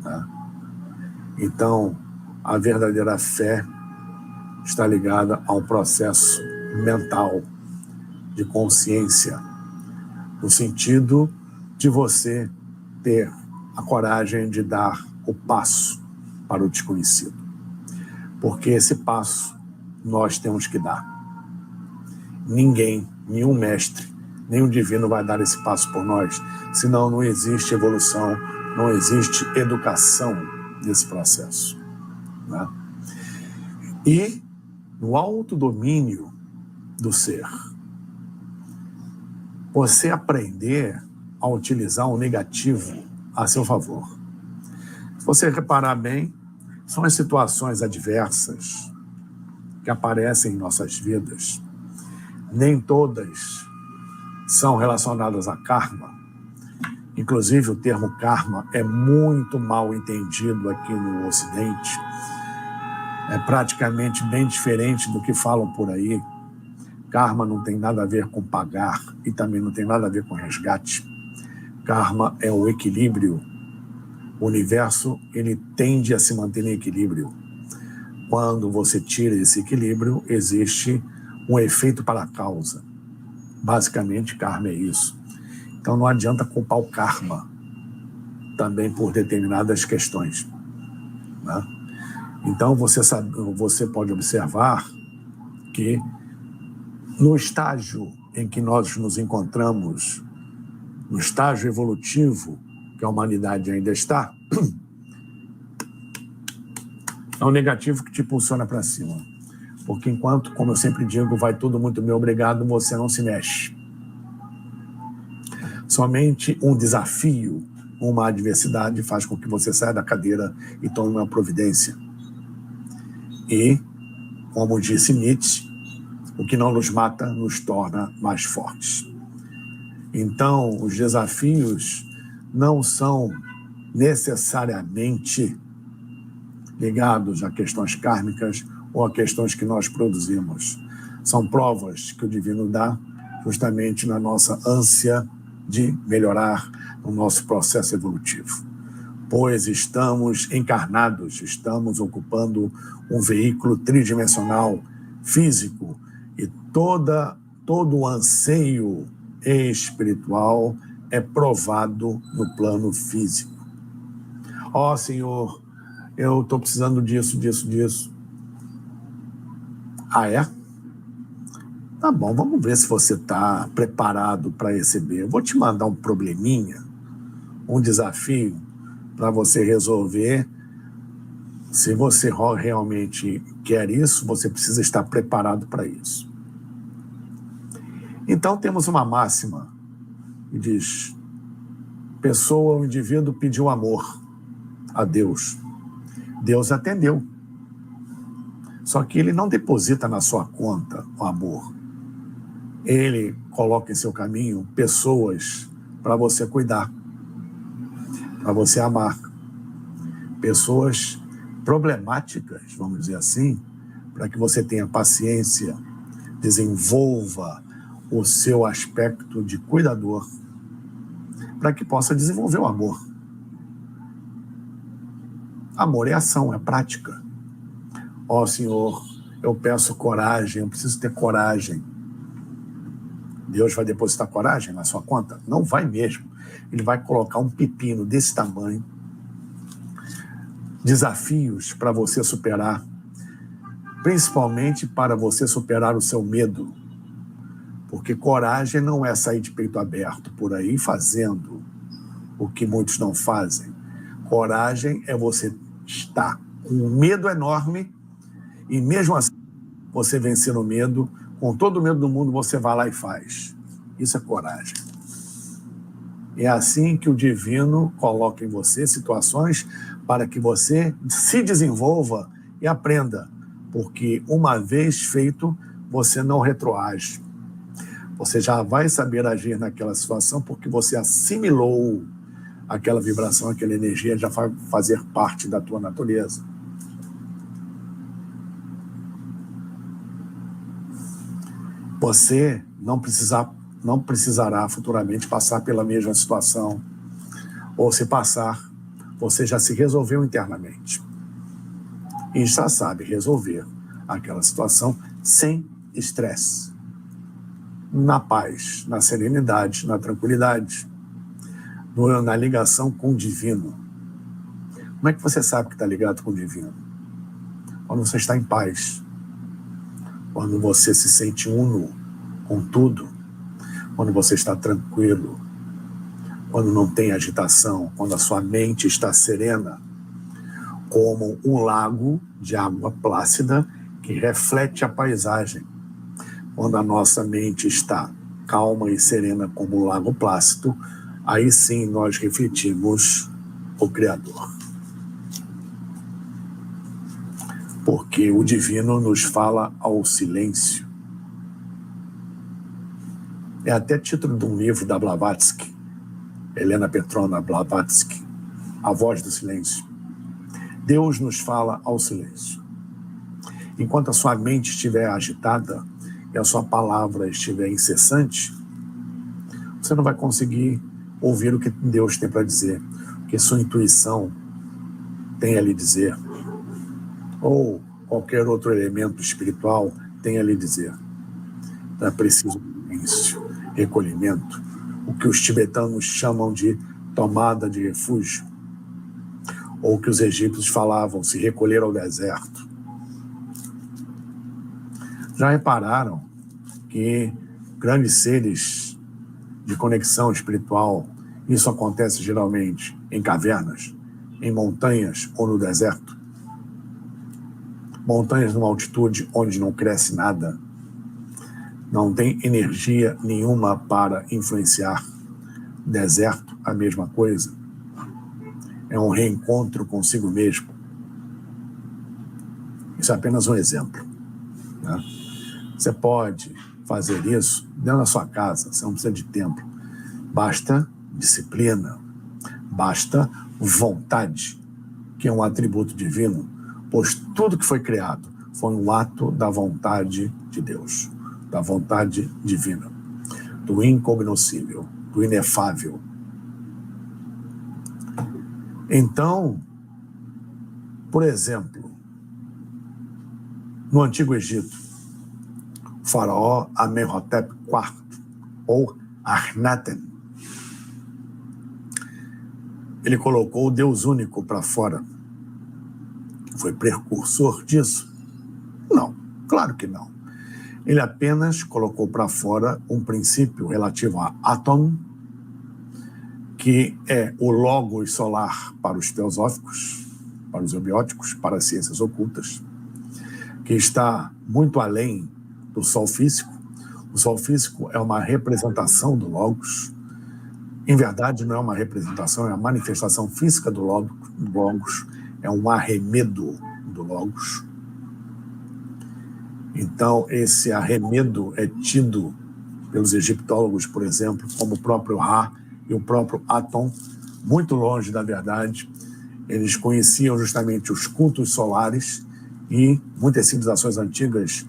Tá? Então, a verdadeira fé está ligada ao processo mental de consciência, no sentido de você ter a coragem de dar o passo para o desconhecido. Porque esse passo nós temos que dar. Ninguém, nenhum mestre, nenhum divino vai dar esse passo por nós, senão não existe evolução, não existe educação nesse processo. Né? E no autodomínio do ser, você aprender a utilizar o negativo a seu favor. Se você reparar bem, são as situações adversas que aparecem em nossas vidas. Nem todas são relacionadas a karma. Inclusive, o termo karma é muito mal entendido aqui no Ocidente. É praticamente bem diferente do que falam por aí. Karma não tem nada a ver com pagar e também não tem nada a ver com resgate. Karma é o equilíbrio. O universo, ele tende a se manter em equilíbrio. Quando você tira esse equilíbrio, existe um efeito para a causa. Basicamente, karma é isso. Então não adianta culpar o karma também por determinadas questões. Né? Então você pode observar que no estágio em que nós nos encontramos, no estágio evolutivo que a humanidade ainda está, é o negativo que te impulsiona para cima. Porque enquanto, como eu sempre digo, vai tudo muito bem, obrigado, você não se mexe. Somente um desafio, uma adversidade faz com que você saia da cadeira e tome uma providência. E, como disse Nietzsche, o que não nos mata nos torna mais fortes. Então, os desafios não são necessariamente ligados a questões kármicas ou a questões que nós produzimos. São provas que o divino dá justamente na nossa ânsia de melhorar o nosso processo evolutivo. Pois estamos encarnados, estamos ocupando um veículo tridimensional físico e todo o anseio espiritual é provado no plano físico. Ó, Senhor, eu estou precisando disso. Ah, é? Tá bom, vamos ver se você está preparado para receber. Eu vou te mandar um probleminha, um desafio para você resolver. Se você realmente quer isso, você precisa estar preparado para isso. Então temos uma máxima que diz: pessoa ou indivíduo pediu amor a Deus. Deus atendeu. Só que ele não deposita na sua conta o amor. Ele coloca em seu caminho pessoas para você cuidar, para você amar. Pessoas problemáticas, vamos dizer assim, para que você tenha paciência, desenvolva o seu aspecto de cuidador, para que possa desenvolver o amor. Amor é ação, é prática. Ó, Senhor, eu peço coragem, eu preciso ter coragem. Deus vai depositar coragem na sua conta? Não vai mesmo. Ele vai colocar um pepino desse tamanho, desafios para você superar, principalmente para você superar o seu medo. Porque coragem não é sair de peito aberto por aí fazendo o que muitos não fazem. Coragem é você estar com um medo enorme e mesmo assim você vencer o medo, com todo o medo do mundo você vai lá e faz. Isso é coragem. É assim que o divino coloca em você situações para que você se desenvolva e aprenda. Porque uma vez feito, você não retroage. Você já vai saber agir naquela situação porque você assimilou aquela vibração, aquela energia, já vai fazer parte da tua natureza. Você não precisará futuramente passar pela mesma situação, ou se passar, você já se resolveu internamente e já sabe resolver aquela situação sem estresse, na paz, na serenidade, na tranquilidade, na ligação com o divino. Como é que você sabe que está ligado com o divino? Quando você está em paz, quando você se sente uno com tudo, quando você está tranquilo, quando não tem agitação, quando a sua mente está serena, como um lago de água plácida que reflete a paisagem. Quando a nossa mente está calma e serena como um lago plácido, aí sim nós refletimos o Criador. Porque o divino nos fala ao silêncio. É até título de um livro da Blavatsky, Helena Petrovna Blavatsky, A Voz do Silêncio. Deus nos fala ao silêncio. Enquanto a sua mente estiver agitada e a sua palavra estiver incessante, você não vai conseguir ouvir o que Deus tem para dizer, o que sua intuição tem a lhe dizer, ou qualquer outro elemento espiritual tem a lhe dizer. Então é preciso silêncio, recolhimento, o que os tibetanos chamam de tomada de refúgio, ou que os egípcios falavam, se recolher ao deserto. Já repararam que grandes seres de conexão espiritual, isso acontece geralmente em cavernas, em montanhas ou no deserto? Montanhas numa altitude onde não cresce nada, não tem energia nenhuma para influenciar. Deserto, a mesma coisa. É um reencontro consigo mesmo. Isso é apenas um exemplo, né? Você pode fazer isso dentro da sua casa, você não precisa de templo. Basta disciplina, basta vontade, que é um atributo divino, pois tudo que foi criado foi um ato da vontade de Deus, da vontade divina, do incognoscível, do inefável. Então, por exemplo, no Antigo Egito, o faraó Amenhotep IV, ou Akhenaten, ele colocou o Deus único para fora. Foi precursor disso? Não, claro que não. Ele apenas colocou para fora um princípio relativo a Atom, que é o logos solar para os teosóficos, para os eubióticos, para as ciências ocultas, que está muito além do sol físico. O sol físico é uma representação do logos. Em verdade, não é uma representação, é a manifestação física do logos, é um arremedo do logos. Então, esse arremedo é tido pelos egiptólogos, por exemplo, como o próprio Ra e o próprio Atom, muito longe da verdade. Eles conheciam justamente os cultos solares e muitas civilizações antigas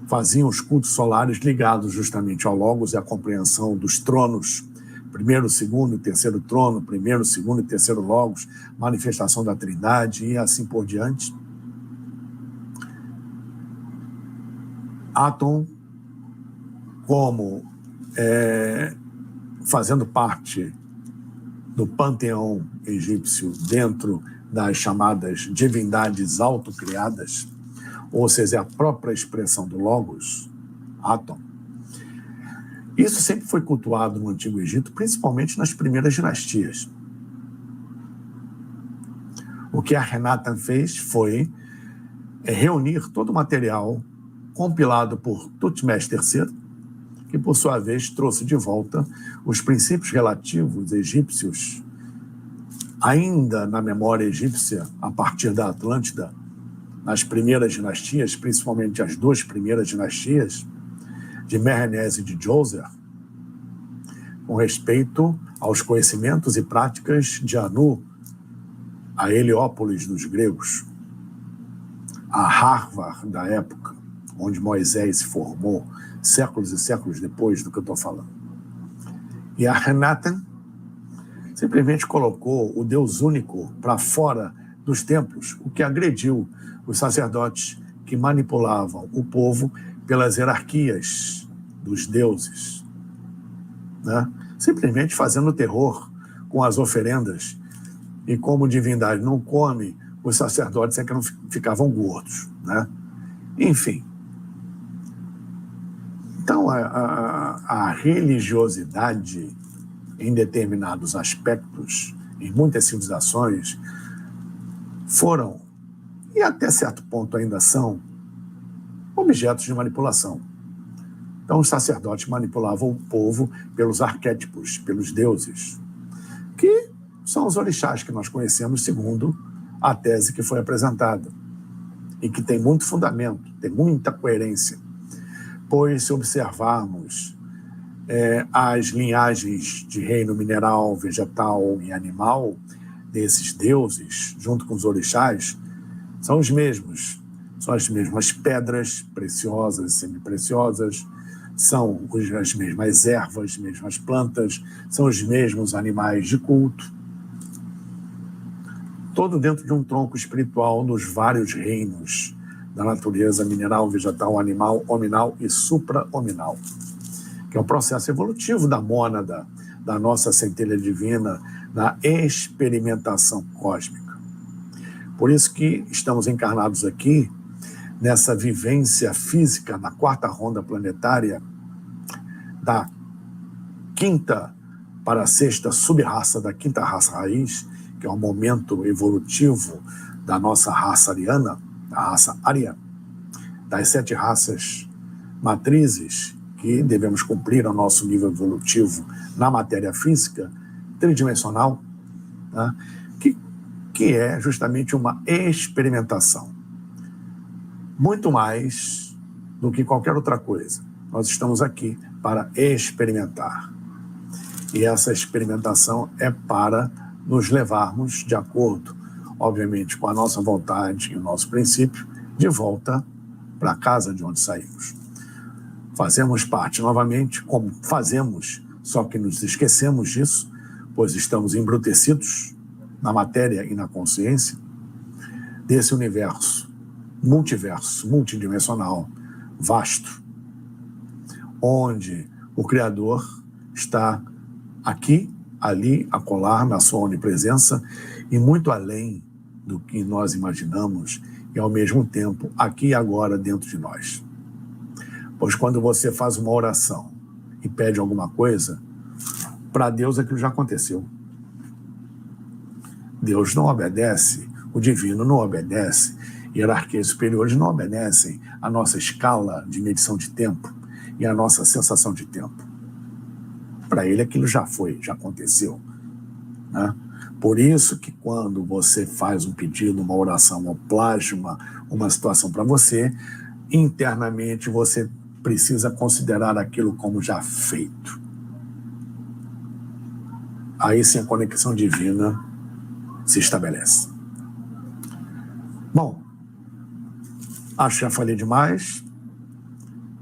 faziam os cultos solares ligados justamente ao logos e à compreensão dos tronos, primeiro, segundo e terceiro trono, primeiro, segundo e terceiro logos, manifestação da Trindade e assim por diante. Atom, como fazendo parte do panteão egípcio dentro das chamadas divindades autocriadas, ou seja, a própria expressão do logos, Atom. Isso sempre foi cultuado no Antigo Egito, principalmente nas primeiras dinastias. O que Akhenaten fez foi reunir todo o material compilado por Thutmose III, que, por sua vez, trouxe de volta os princípios relativos egípcios, ainda na memória egípcia, a partir da Atlântida, nas primeiras dinastias, principalmente as duas primeiras dinastias, de Mehernes e de Djoser, com respeito aos conhecimentos e práticas de Anu, a Heliópolis dos gregos, a Harvard da época, onde Moisés se formou, séculos e séculos depois do que eu estou falando. E a Renata simplesmente colocou o Deus único para fora dos templos, o que agrediu os sacerdotes que manipulavam o povo pelas hierarquias dos deuses, né? Simplesmente fazendo terror com as oferendas. E como divindade não come, os sacerdotes é que não ficavam gordos, né? Enfim. Então, a religiosidade, em determinados aspectos, em muitas civilizações, foram, e até certo ponto ainda são, objetos de manipulação. Então, os sacerdotes manipulavam o povo pelos arquétipos, pelos deuses, que são os orixás que nós conhecemos segundo a tese que foi apresentada, e que tem muito fundamento, tem muita coerência, pois se observarmos as linhagens de reino mineral, vegetal e animal desses deuses, junto com os orixás, são os mesmos. São as mesmas pedras preciosas e semipreciosas, são as mesmas ervas, mesmas plantas, são os mesmos animais de culto. Todo dentro de um tronco espiritual nos vários reinos da natureza mineral, vegetal, animal, hominal e supra-hominal, que é o processo evolutivo da mônada, da nossa centelha divina, na experimentação cósmica. Por isso que estamos encarnados aqui, nessa vivência física, na quarta ronda planetária, da quinta para a sexta sub-raça da quinta raça raiz, que é o momento evolutivo da nossa raça ariana, da raça Arya, das 7 raças matrizes que devemos cumprir ao nosso nível evolutivo na matéria física tridimensional, né? que é justamente uma experimentação. Muito mais do que qualquer outra coisa. Nós estamos aqui para experimentar. E essa experimentação é para nos levarmos, de acordo, obviamente, com a nossa vontade e o nosso princípio, de volta para a casa de onde saímos. Fazemos parte novamente, como fazemos, só que nos esquecemos disso, pois estamos embrutecidos na matéria e na consciência desse universo, multiverso, multidimensional, vasto, onde o Criador está aqui, ali, acolá, na sua onipresença e muito além do que nós imaginamos e, ao mesmo tempo, aqui e agora dentro de nós. Pois quando você faz uma oração e pede alguma coisa, para Deus aquilo já aconteceu. Deus não obedece, o divino não obedece, hierarquias superiores não obedecem à nossa escala de medição de tempo e à nossa sensação de tempo. Para ele aquilo já foi, já aconteceu, né? Por isso que quando você faz um pedido, uma oração, ou plasma uma situação para você, internamente você precisa considerar aquilo como já feito. Aí sim a conexão divina se estabelece. Bom, acho que já falei demais.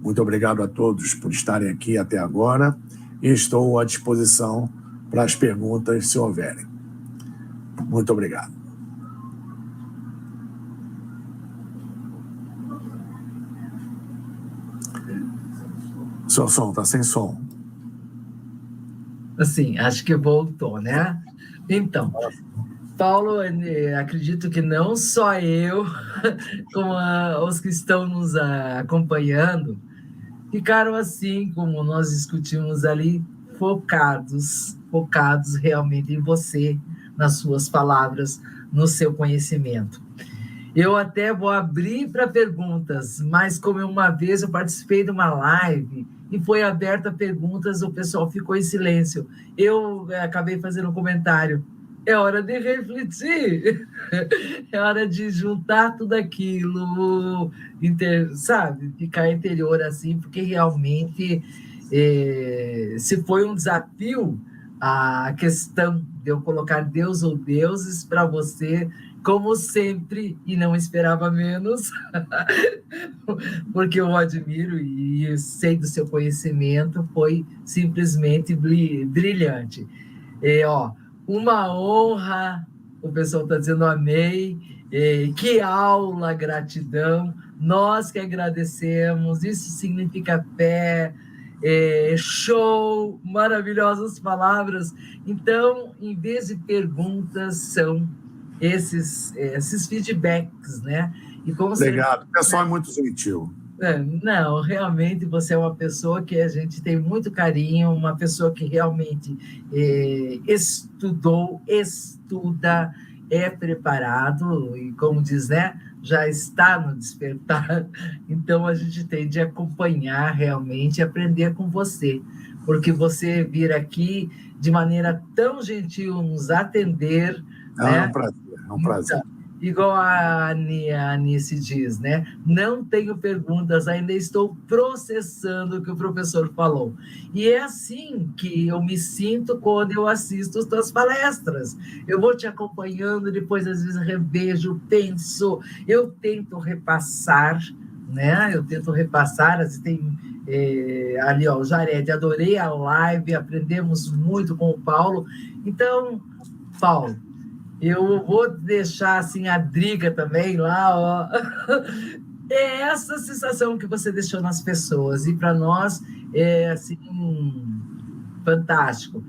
Muito obrigado a todos por estarem aqui até agora e estou à disposição para as perguntas, se houverem. Muito obrigado. Seu som está sem som. Assim, acho que voltou, né? Então, Paulo, acredito que não só eu, como os que estão nos acompanhando, ficaram assim, como nós discutimos ali, focados realmente em você, nas suas palavras, no seu conhecimento. Eu até vou abrir para perguntas, mas como uma vez eu participei de uma live e foi aberta perguntas, o pessoal ficou em silêncio. Eu acabei fazendo um comentário. É hora de refletir, é hora de juntar tudo aquilo, sabe? Ficar interior assim, porque realmente se foi um desafio a questão de eu colocar Deus ou deuses para você como sempre, e não esperava menos, porque eu o admiro e sei do seu conhecimento, foi simplesmente brilhante. Uma honra, o pessoal está dizendo amei, que aula, gratidão, nós que agradecemos, isso significa fé, show, maravilhosas palavras. Então, em vez de perguntas, são esses feedbacks, né? E como obrigado, o pessoal é muito gentil. Não, realmente você é uma pessoa que a gente tem muito carinho, uma pessoa que realmente estudou, estuda, é preparado e, como diz, né, já está no despertar. Então, a gente tem de acompanhar realmente e aprender com você, porque você vir aqui de maneira tão gentil nos atender. Né? É um prazer, é um prazer. Então, igual a Anice diz, né? Não tenho perguntas, ainda estou processando o que o professor falou. E é assim que eu me sinto quando eu assisto as tuas palestras. Eu vou te acompanhando, depois às vezes revejo, penso, eu tento repassar, né? Tem ali, ó, o Jared, adorei a live, aprendemos muito com o Paulo. Então, Paulo, eu vou deixar assim a Drica também lá, ó. É essa sensação que você deixou nas pessoas, e para nós é assim fantástico.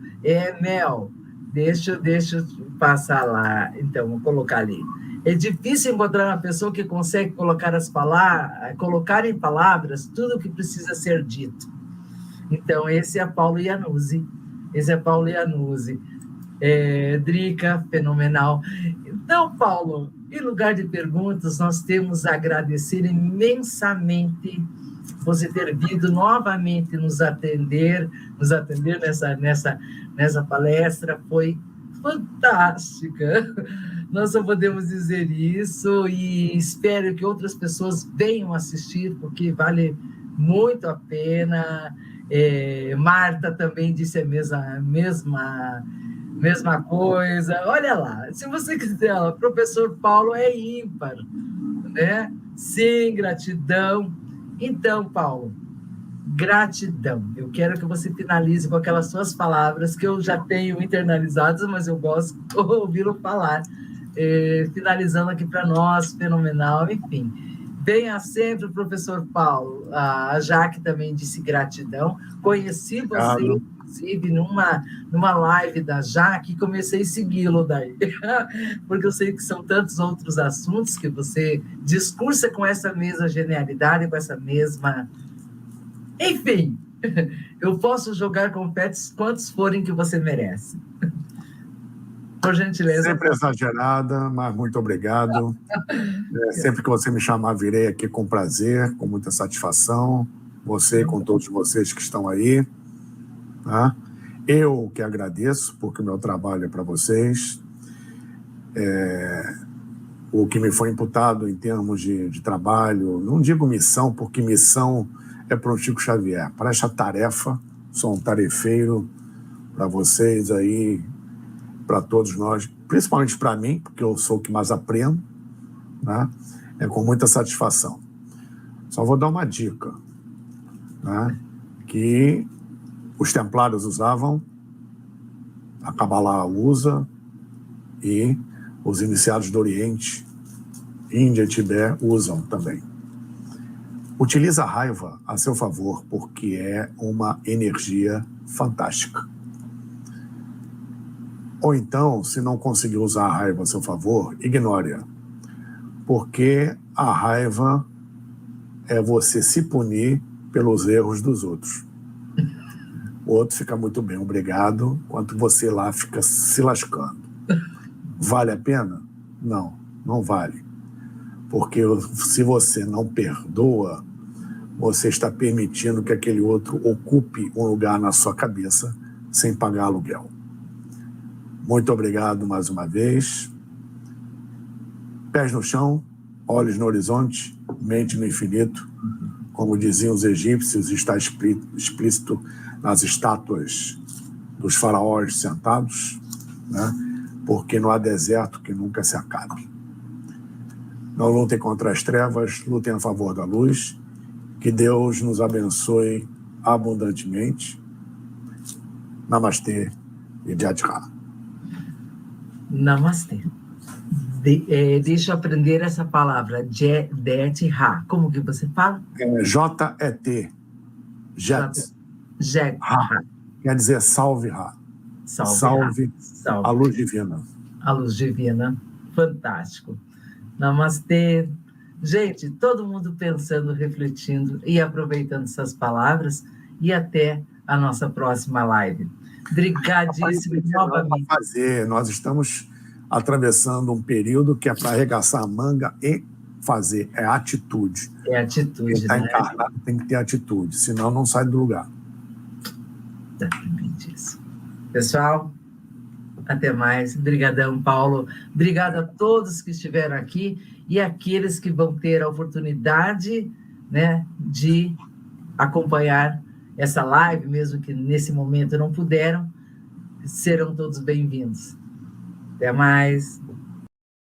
Mel, deixa eu passar lá, então, vou colocar ali. É difícil encontrar uma pessoa que consegue colocar em palavras tudo o que precisa ser dito. Então, esse é Paulo Iannuzzi. Drica, fenomenal. Então, Paulo, em lugar de perguntas, nós temos a agradecer imensamente você ter vindo novamente nos atender nessa palestra, foi fantástica. Nós só podemos dizer isso e espero que outras pessoas venham assistir, porque vale muito a pena. Marta também disse a mesma coisa. Olha lá, se você quiser, o professor Paulo é ímpar, né? Sim, gratidão. Então, Paulo, gratidão. Eu quero que você finalize com aquelas suas palavras que eu já tenho internalizadas, mas eu gosto de ouvi-lo falar. Finalizando aqui para nós, fenomenal, enfim. Venha sempre o professor Paulo. A Jaque também disse gratidão. Conheci você, inclusive, numa live da Jaque, e comecei a segui-lo daí, porque eu sei que são tantos outros assuntos que você discursa com essa mesma genialidade, com essa mesma... Enfim, eu posso jogar confetes quantos forem que você merece. Por gentileza. Sempre exagerada, mas muito obrigado. Sempre que você me chamar, virei aqui com prazer, com muita satisfação. Você e com todos vocês que estão aí. Tá? Eu que agradeço, porque o meu trabalho é para vocês. O que me foi imputado em termos de trabalho, não digo missão, porque missão é para o Chico Xavier. Para essa tarefa, sou um tarefeiro para vocês aí, para todos nós, principalmente para mim, porque eu sou o que mais aprendo, né? Com muita satisfação. Só vou dar uma dica, né? Que os templários usavam, a Kabbalah usa, e os iniciados do Oriente, Índia e Tibete, usam também. Utiliza a raiva a seu favor, porque é uma energia fantástica. Ou então, se não conseguir usar a raiva a seu favor, ignore-a. Porque a raiva é você se punir pelos erros dos outros. O outro fica muito bem, obrigado, enquanto você lá fica se lascando. Vale a pena? Não, não vale. Porque se você não perdoa, você está permitindo que aquele outro ocupe um lugar na sua cabeça sem pagar aluguel. Muito obrigado mais uma vez. Pés no chão, olhos no horizonte, mente no infinito. Como diziam os egípcios, está explícito nas estátuas dos faraós sentados, né? Porque não há deserto que nunca se acabe. Não lutem contra as trevas, lutem a favor da luz. Que Deus nos abençoe abundantemente. Namastê e Jai Ra. Namastê. Deixa eu aprender essa palavra, Jai Ra. Como que você fala? J-E-T. Jet. Jai Ra. Quer dizer salve Ra. Salve a luz divina. A luz divina. Fantástico. Namastê. Gente, todo mundo pensando, refletindo e aproveitando essas palavras, e até a nossa próxima live. Obrigadíssimo novamente. Nós estamos atravessando um período que é para arregaçar a manga e fazer. É atitude. É atitude, Quem está né? encarnado tem que ter atitude, senão não sai do lugar. Exatamente isso. Pessoal, até mais. Obrigadão, Paulo. Obrigado a todos que estiveram aqui e aqueles que vão ter a oportunidade, né, de acompanhar essa live, mesmo que nesse momento não puderam, serão todos bem-vindos. Até mais.